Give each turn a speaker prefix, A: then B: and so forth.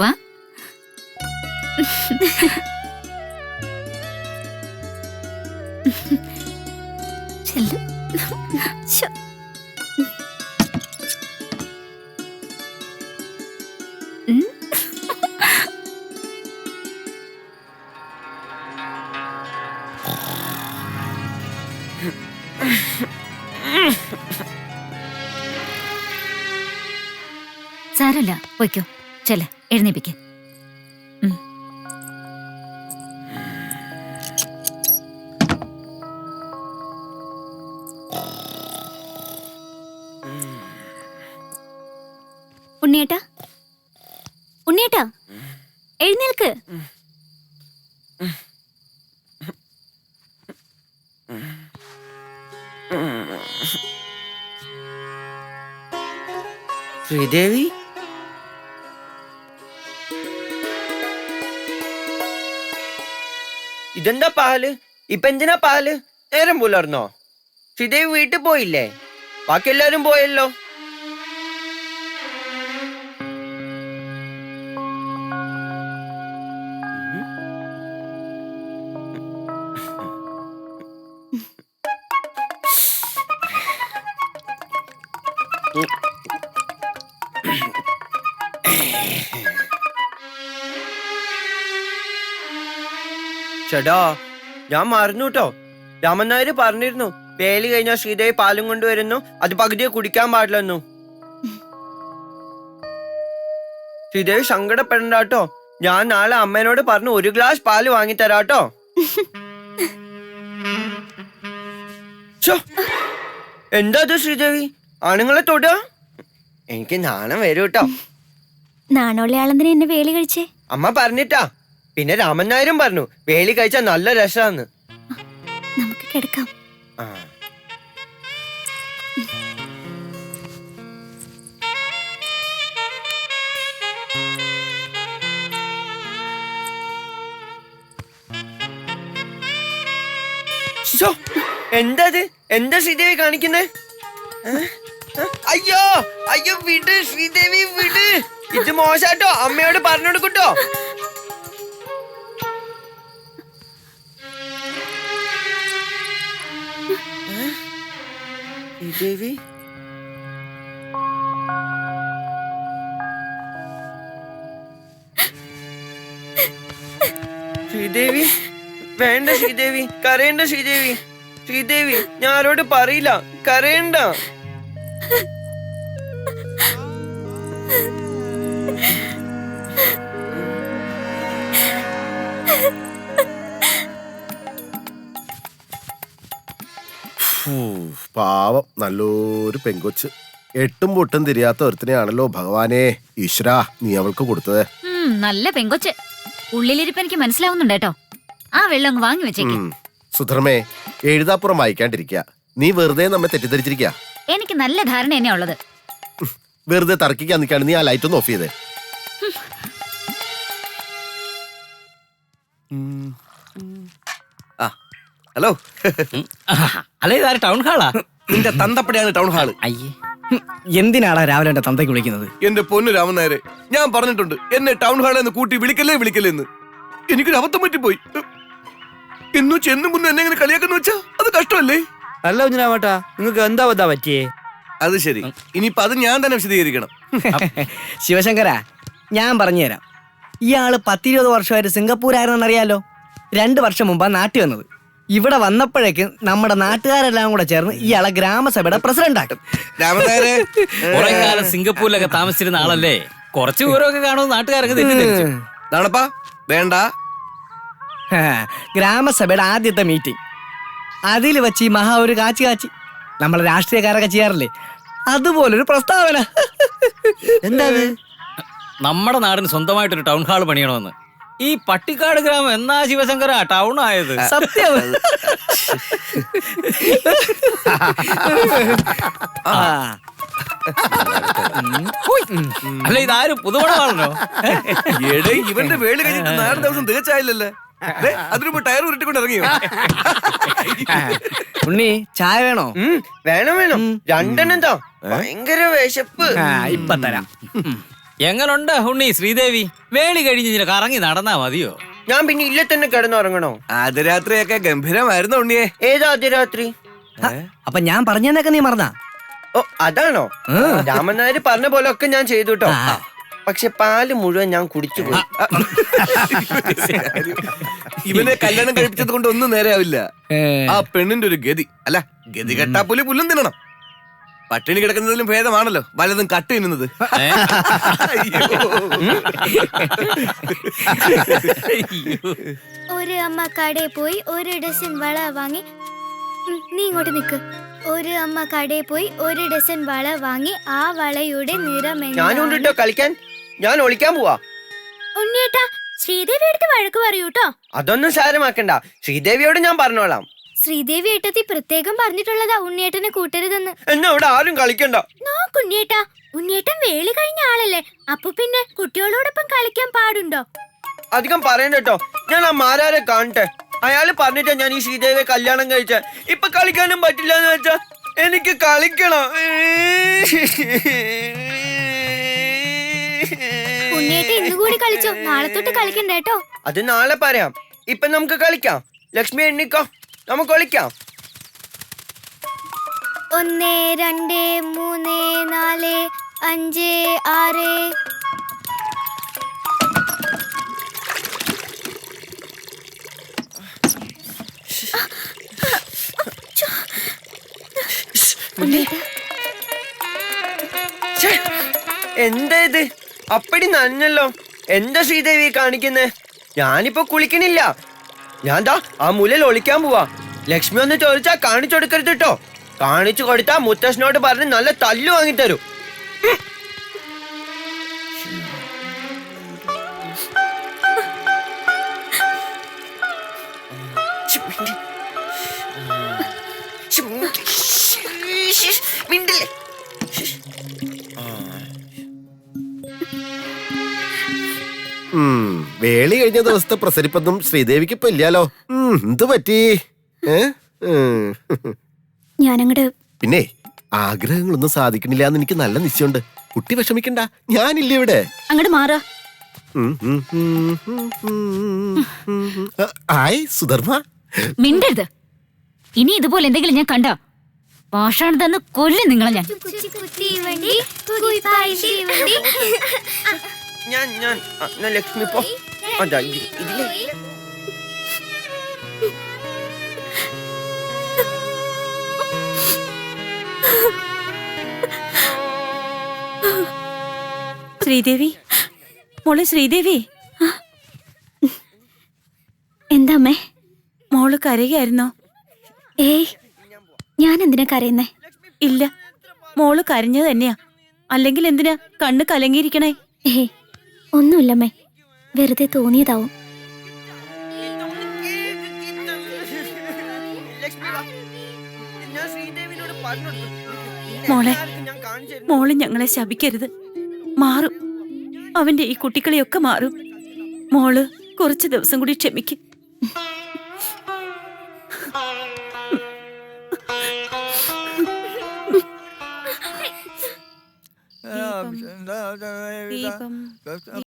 A: വാ. ചെല്ല്. ശ്ശോ. സാരല്ല, പോയിക്കോ. ചെല്ല, എഴുന്നേപ്പിക്ക്. ഉണ്ണിയേട്ടാ, ഉണ്ണിയേട്ടാ, എഴുന്നേൽക്ക്.
B: ശ്രീദേവി, ഇതെന്താ പാല്? ഇപ്പൊ എന്തിനാ പാല്? നേരം പുലർന്നോ? ശ്രീദേവി വീട്ടിൽ പോയില്ലേ? ബാക്കി എല്ലാരും പോയല്ലോ. ചേട്ടാ, ഞാൻ മറന്നു കേട്ടോ. രാമൻ നായർ പറഞ്ഞിരുന്നു വേലി കഴിഞ്ഞാൽ ശ്രീദേവി പാലും കൊണ്ടുവരുന്നു, അത് പകുതിയെ കുടിക്കാൻ പാടില്ലെന്നു. ശ്രീദേവി സങ്കടപ്പെടണ്ട കേട്ടോ. ഞാൻ നാളെ അമ്മേനോട് പറഞ്ഞു 1 ഗ്ലാസ് പാല് വാങ്ങിത്തരാട്ടോ. എന്താ അത് ശ്രീദേവി, ആണുങ്ങളെ തൊടുക? എനിക്ക് നാണം വരും കേട്ടോ.
A: നാണോളി ആളെന്തിനാ എന്നെ വേലി കഴിച്ചേ?
B: അമ്മ പറഞ്ഞിട്ടാ. പിന്നെ രാമൻ നായരും പറഞ്ഞു വേലി കഴിച്ചാൽ നല്ല രസാന്ന്.
A: നമുക്ക് കിടക്കാം.
B: എന്തത്? എന്താ ശ്രീദേവി കാണിക്കുന്നേ? അയ്യോ അയ്യോ, വിട് ശ്രീദേവി, വിട്. ഇത് മോശാട്ടോ, അമ്മയോട് പറഞ്ഞു കൊടുക്കൂട്ടോ. ശ്രീദേവി, ശ്രീദേവി, വേണ്ട ശ്രീദേവി, കരയണ്ട ശ്രീദേവി. ശ്രീദേവി, ഞാൻ ആരോട് പറയില്ല, കരയണ്ട.
C: പാവം, നല്ലൊരു പെങ്കൊച്ച്. എട്ടും പൊട്ടും തിരിയാത്ത ഒരുത്തിനെയാണല്ലോ ഭഗവാനെ ഈശ്വരാ നീ അവൾക്ക് കൊടുത്തത്.
A: നല്ല പെങ്കൊച്ച്. ഉള്ളിലിരിപ്പ് എനിക്ക് മനസ്സിലാവുന്നുണ്ട് കേട്ടോ. ആ വെള്ളം അങ്ങ് വാങ്ങി വെച്ചേക്ക്.
C: സുധർമ്മേ, എഴുതാപ്പുറം വായിക്കാണ്ടിരിക്കുക. നീ വെറുതെ നമ്മെ തെറ്റിദ്ധരിച്ചിരിക്കുക.
A: എനിക്ക് നല്ല ധാരണ തന്നെയാ ഉള്ളത്.
C: വെറുതെ തർക്കിക്കാൻ നിൽക്കാണ്. നീ ആ ലൈറ്റ് ഒന്ന് ഓഫ് ചെയ്തേ.
D: ഹലോ.
E: അല്ലേ, ഇതാര് ടൗൺ ഹാളാ?
D: നിന്റെ തന്തപ്പടിയാണ് ടൗൺ ഹാള്.
E: അയ്യേ, എന്തിനാടാ രാവിലെ എന്റെ തന്തയ്ക്ക് വിളിക്കുന്നത്?
D: എന്റെ പൊന്നു രാമൻ നായരെ, ഞാൻ പറഞ്ഞിട്ടുണ്ട് എന്നെ ടൗൺ ഹാളിൽ നിന്ന് കൂട്ടി വിളിക്കല്ലേ എന്ന്. എനിക്കൊരു അബദ്ധം പറ്റിപ്പോയി. എന്നു ചെന്നും കുന്നും എന്നെ ഇങ്ങനെ കളിയാക്കുന്നു വെച്ചാ അത് കഷ്ടമല്ലേ?
E: അല്ല കുഞ്ഞിരാമേട്ടാ, നിങ്ങൾക്ക് എന്താ ബദ്ധാ പറ്റിയേ?
D: അത് ശരി, ഇനിയിപ്പൊ അത് ഞാൻ തന്നെ വിശദീകരിക്കണം.
E: ശിവശങ്കര, ഞാൻ പറഞ്ഞുതരാം. ഇയാള് 10-20 വർഷമായിട്ട് സിംഗപ്പൂരായിരുന്നറിയാലോ. 2 വർഷം മുമ്പാ നാട്ടിൽ വന്നത്. ഇവിടെ വന്നപ്പോഴേക്കും നമ്മുടെ നാട്ടുകാരെല്ലാം കൂടെ ചേർന്ന് ഇയാളെ ഗ്രാമസഭയുടെ പ്രസിഡന്റ് ആക്കും.
D: രാമൻ നായരെ,
F: കുറെ കാലം സിംഗപ്പൂരിലൊക്കെ താമസിച്ചിരുന്ന ആളല്ലേ, കുറച്ച് വിവരമൊക്കെ കാണുമെന്ന് നാട്ടുകാരൊക്കെ തെറ്റിദ്ധരിച്ചു.
D: നാണപ്പാ വേണ്ട.
E: ഗ്രാമസഭയുടെ ആദ്യത്തെ മീറ്റിംഗ്, അതിൽ വെച്ച് ഈ മഹാ ഒരു കാച്ചി നമ്മളെ രാഷ്ട്രീയക്കാരൊക്കെ ചെയ്യാറില്ലേ, അതുപോലൊരു പ്രസ്താവന.
F: എന്താ നമ്മുടെ നാടിന് സ്വന്തമായിട്ടൊരു ടൗൺ ഹാൾ പണിയണമെന്ന്. ഈ പട്ടിക്കാട് ഗ്രാമം എന്നാ ശിവശങ്കര ടൗൺ ആയത്?
E: സത്യം.
F: അല്ല, ഇതാരും പുതുമണമാണല്ലോ.
D: എടേ, ഇവന്റെ വേളി കഴിഞ്ഞിട്ട് 4 ദിവസം തികച്ചായില്ലല്ലേ. അതിനുമ്പ് ടയർ ഉരുട്ടിക്കൊണ്ട് ഇറങ്ങിയോ?
E: ഉണ്ണി, ചായ വേണോ?
B: വേണം വേണം, 2 എണ്ണം. ഭയങ്കര വിശപ്പ്.
E: ഇപ്പൊ തരാം.
F: എങ്ങനുണ്ട് ഉണ്ണി ശ്രീദേവി? വേളി കഴിഞ്ഞ് ഇതിനെ കറങ്ങി നടന്നാ മതിയോ?
B: ഞാൻ പിന്നെ ഇല്ല തന്നെ കിടന്നുറങ്ങണോ?
D: ആദ്യ രാത്രിയൊക്കെ ഗംഭീരമായിരുന്നു ഉണ്ണിയെ.
B: ഏതാ ആദ്യ രാത്രി?
E: അപ്പൊ ഞാൻ പറഞ്ഞതൊക്കെ നീ മറന്നാ?
B: ഓ അതാണോ? രാമൻ നായർ പറഞ്ഞ പോലെ ഒക്കെ ഞാൻ ചെയ്തു കേട്ടോ. പക്ഷെ പാല് മുഴുവൻ ഞാൻ കുടിച്ചു പോയി.
D: ഇവനെ കല്യാണം കഴിപ്പിച്ചത് കൊണ്ട് ഒന്നും നേരെയാവില്ല. ആ പെണ്ണിന്റെ ഒരു ഗതി അല്ല, ഗതി കെട്ടാ പുലി പുല്ലും തിന്നണം. പട്ടിണി കിടക്കുന്നതിലും ഭേദമാണല്ലോ വലതും കട്ട് തിന്നുന്നത്.
G: ഒരു അമ്മ കടയിൽ പോയി ഒരു ഡസൻ വള വാങ്ങി. നീ ഇങ്ങോട്ട് നിക്ക്. ഒരു അമ്മ കടയിൽ പോയി ഒരു ഡസൻ വള വാങ്ങി. ആ വളയുടെ നിറം
B: ഞാനുണ്ട് കേട്ടോ കളിക്കാൻ. ഞാൻ ഒളിക്കാൻ പോവാ.
G: ഉണ്ണിയേട്ടാ, ശ്രീദേവി എടുത്ത് വഴക്ക് പറയൂട്ടോ.
B: അതൊന്നും സാരമാക്കണ്ട, ശ്രീദേവിയോട് ഞാൻ പറഞ്ഞോളാം.
G: ശ്രീദേവി ഏട്ടത്തി പ്രത്യേകം പറഞ്ഞിട്ടുള്ളതാ ഉണ്ണിയേട്ടനെ കൂട്ടരുതെന്ന്.
B: എന്നാ ഇവിടെ ആരും കളിക്കണ്ട.
G: നോക്കുണ്ണിയേട്ടാ, ഉണ്ണിയേട്ടൻ വേളി കഴിഞ്ഞ ആളല്ലേ, അപ്പൊ പിന്നെ കുട്ടികളോടൊപ്പം കളിക്കാൻ പാടുണ്ടോ?
B: അധികം പറയണ്ട കേട്ടോ. ഞാൻ ആ മാരാരെ കാണട്ടെ. അയാള് പറഞ്ഞിട്ടാ ഞാൻ ഈ ശ്രീദേവിയെ കല്യാണം കഴിച്ച. ഇപ്പൊ കളിക്കാനും പറ്റില്ല എന്ന് വെച്ചാ എനിക്ക് കളിക്കണം.
G: ഉണ്ണിയേട്ടൻ ഇന്നുകൂടി കളിച്ചോ, നാളെ തൊട്ട് കളിക്കണ്ട കേട്ടോ.
B: അത് നാളെ പറയാം. ഇപ്പൊ നമുക്ക് കളിക്കാം. ലക്ഷ്മി എണ്ണിക്കോ, നമുക്ക് കളിക്കാം.
G: 1 2 3 4 5 6.
B: എന്താ ഇത്? അപ്പടി നനഞ്ഞല്ലോ. എന്താ ശ്രീദേവി കാണിക്കുന്നേ? ഞാനിപ്പോ കുളിക്കണില്ല. ഞാൻ ദാ ആ മുലയിൽ ഒളിക്കാൻ പോവാ. ലക്ഷ്മി ഒന്ന് ചോദിച്ചാ കാണിച്ചു കൊടുക്കരുത് കേട്ടോ. കാണിച്ചു കൊടുത്താ മുത്തശ്ശനോട് പറഞ്ഞ് നല്ല തല്ലു വാങ്ങിത്തരും. മിണ്ടില്ലേ?
C: വേളി കഴിഞ്ഞ ദിവസത്തെ പ്രസരിപ്പൊന്നും ശ്രീദേവിക്ക് ഇപ്പൊ ഇല്ലാലോ. എന്ത് പറ്റി?
G: ഞാനങ്ങട്
C: പിന്നെ ആഗ്രഹങ്ങളൊന്നും സാധിക്കണില്ല എന്ന് എനിക്ക് നല്ല നിശ്ചയമുണ്ട്. കുട്ടി വിഷമിക്കണ്ട, ഞാനില്ല ഇവിടെ.
G: അങ്ങോട്ട് മാറാ.
C: ആയ് സുധർമ്മ,
A: മിണ്ടരുത്. ഇനി ഇതുപോലെ എന്തെങ്കിലും ഞാൻ കണ്ട പാഷാണ് തന്ന് കൊല്ലും നിങ്ങളെ ഞാൻ.
B: ഞാൻ ലക്ഷ്മി പോ. അതാ ഇതിലേ.
H: ശ്രീദേവി, മോളെ ശ്രീദേവി.
G: എന്താ അമ്മേ?
H: മോള് കരയായിരുന്നോ?
G: ഏയ്, ഞാൻ എന്തിനാ കരയുന്നേ?
H: ഇല്ല, മോള് കരഞ്ഞത് തന്നെയാ. അല്ലെങ്കിൽ എന്തിനാ കണ്ണ് കലങ്ങിയിരിക്കണേ?
G: ഏയ്, ഒന്നുമില്ലമ്മേ, വെറുതെ തോന്നിയതാവും.
H: മോളെ, മോള് ഞങ്ങളെ ശപിക്കരുത്. മാറും, അവന്റെ ഈ കുട്ടിക്കളിയൊക്കെ മാറും. മോള് കുറച്ച് ദിവസം കൂടി ക്ഷമിക്കും. ദീപം